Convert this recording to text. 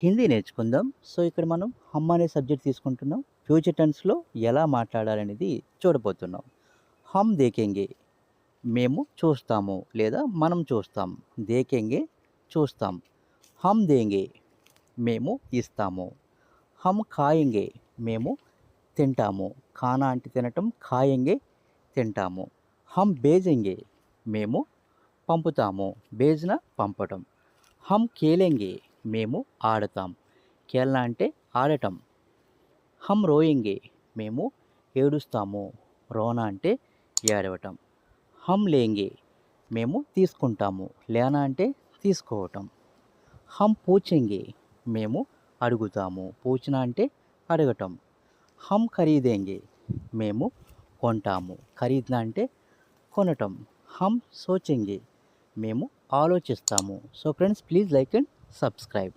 హిందీ నేర్చుకుందాం. సో, ఇక్కడ మనం హమ్ అనే సబ్జెక్ట్ తీసుకుంటున్నాం. ఫ్యూచర్ టెన్స్‌లో ఎలా మాట్లాడాలనేది చూడబోతున్నాం. హమ్ దేఖెంగే మేము చూస్తాము లేదా మనం చూస్తాం. దేఖెంగే చూస్తాం. హమ్ దేంగే మేము ఇస్తాము. హమ్ ఖాయేంగే మేము తింటాము. ఖానా అంటే తినటం, ఖాయేంగే తింటాము. హమ్ భేజెంగే మేము పంపుతాము. భేజ్నా పంపటం. హమ్ ఖేలెంగే మేము ఆడతాం. ఖేల్నా అంటే ఆడటం. హమ్ రోయేంగే మేము ఏడుస్తాము. రోనా అంటే ఏడవటం. హమ్ లేంగే మేము తీసుకుంటాము. లేనా అంటే తీసుకోవటం. హమ్ పూచెంగే మేము అడుగుతాము. పూచనా అంటే అడగటం. హమ్ ఖరీదేంగే మేము కొంటాము. ఖరీద్నా అంటే కొనటం. హమ్ సోచెంగే మేము ఆలోచిస్తాము. So friends, please like and subscribe.